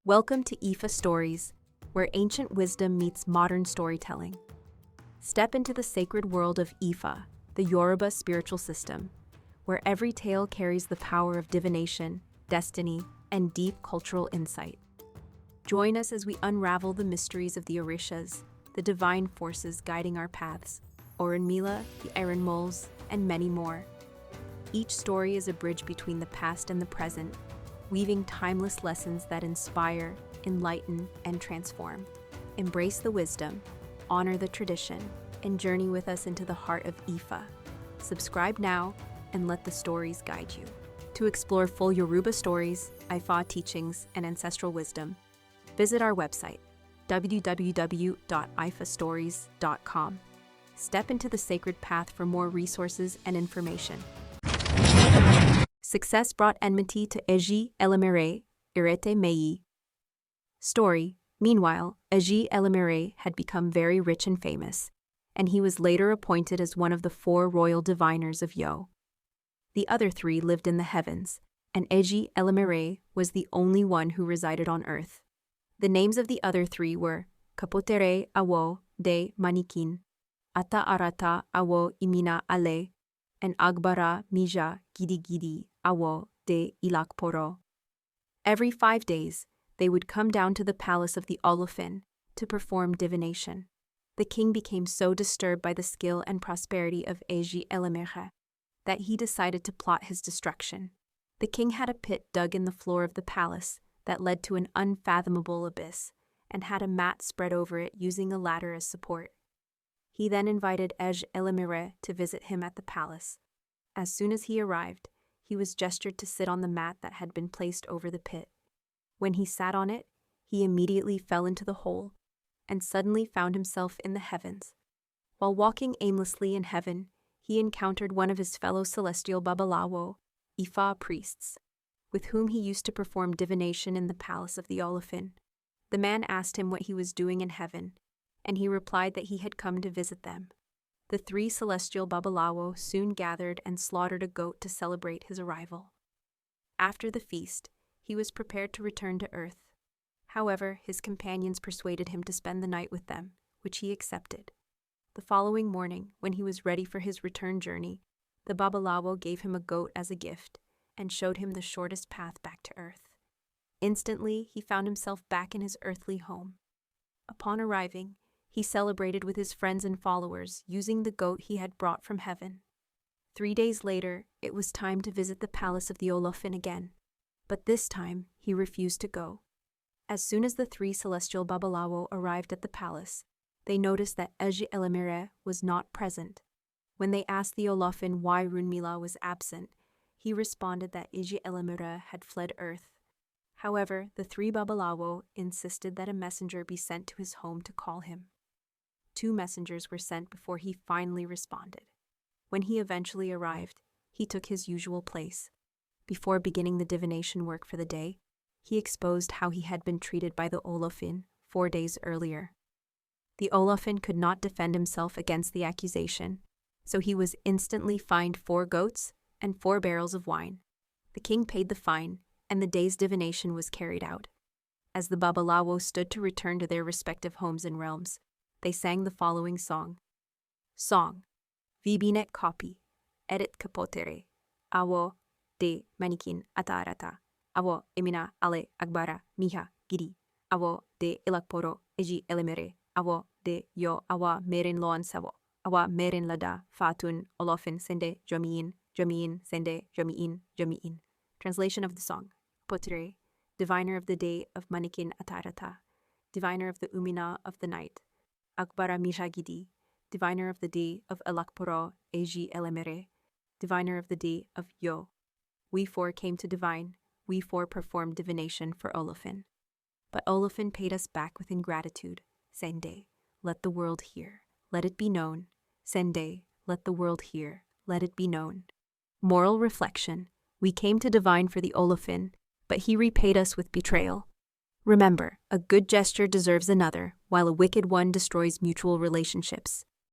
Welcome to IFAStories, where ancient wisdom meets modern storytelling. Step into the sacred world of Ifa, the Yoruba spiritual system, where every tale carries the power of divination, destiny, and deep cultural insight. Join us as we unravel the mysteries of the Orishas, the divine forces guiding our paths, Orunmila, the Erin Moles, and many more. Each story is a bridge between the past and the present, weaving timeless lessons that inspire, enlighten, and transform. Embrace the wisdom, honor the tradition, and journey with us into the heart of Ifa. Subscribe now and let the stories guide you. To explore full Yoruba stories, Ifa teachings, and ancestral wisdom, visit our website, www.ifastories.com. Step into the sacred path for more resources and information. Success brought enmity to ÈJİ ELÉMÈRÈ, Irete Meyi. Story: Meanwhile, ÈJİ ELÉMÈRÈ had become very rich and famous, and he was later appointed as one of the 4 royal diviners of Yo. The other 3 lived in the heavens, and ÈJİ ELÉMÈRè was the only one who resided on earth. The names of the other 3 were Kapotere Awo de Manikin, Ata Arata Awo Imina Ale, and Agbara Mija Gidi Gidi Awo de Ilakporo. Every 5 days, they would come down to the palace of the Olófin to perform divination. The king became so disturbed by the skill and prosperity of ANC ELÉMÈRè that he decided to plot his destruction. The king had a pit dug in the floor of the palace that led to an unfathomable abyss and had a mat spread over it using a ladder as support. He then invited ANC ELÉMÈRè to visit him at the palace. As soon as he arrived, he was gestured to sit on the mat that had been placed over the pit. When he sat on it, he immediately fell into the hole and suddenly found himself in the heavens. While walking aimlessly in heaven, he encountered one of his fellow celestial Bàbáláwo, Ifa priests, with whom he used to perform divination in the palace of the Olófin. The man asked him what he was doing in heaven, and he replied that he had come to visit them. The 3 celestial Bàbáláwo soon gathered and slaughtered a goat to celebrate his arrival. After the feast, he was prepared to return to earth. However, his companions persuaded him to spend the night with them, which he accepted. The following morning, when he was ready for his return journey, the Bàbáláwo gave him a goat as a gift and showed him the shortest path back to earth. Instantly, he found himself back in his earthly home. Upon arriving, he celebrated with his friends and followers using the goat he had brought from heaven. 3 days later, it was time to visit the palace of the Olófin again, but this time he refused to go. As soon as the 3 celestial Bàbáláwo arrived at the palace, they noticed that ANC ELÉMÈRè was not present. When they asked the Olófin why Orunmila was absent, he responded that ANC ELÉMÈRè had fled earth. However, the 3 Bàbáláwo insisted that a messenger be sent to his home to call him. 2 messengers were sent before he finally responded. When he eventually arrived, he took his usual place. Before beginning the divination work for the day, he exposed how he had been treated by the Olófin 4 days earlier. The Olófin could not defend himself against the accusation, so he was instantly fined 4 goats and 4 barrels of wine. The king paid the fine, and the day's divination was carried out. As the Bàbáláwo stood to return to their respective homes and realms, they sang the following song. Song: Vibinet Copy, Edit Kapotere, Awo de Manikin Atarata, Awo Emina Ale Agbara Mija Gidi, Awo de Ilakporo ANC ELÉMÈRè, Awo de Yo Àwá Mẹ Lóón Ṣ'Awò, Àwá Mẹ Lada Fatun Olófin Sende Jomiin, Jomiin Sende Jomiin, Jomiin. Translation of the song: Potere, diviner of the day of Manikin Atarata, diviner of the Umina of the night, Agbara Mija Gidi, diviner of the day of Ilakporo ANC ELÉMÈRè, diviner of the day of Yo. We 4 came to divine, we 4 performed divination for Olófin. But Olófin paid us back with ingratitude. Sende, let the world hear, let it be known. Sende, let the world hear, let it be known. Moral reflection: we came to divine for the Olófin, but he repaid us with betrayal. Remember, a good gesture deserves another, while a wicked one destroys mutual relationships.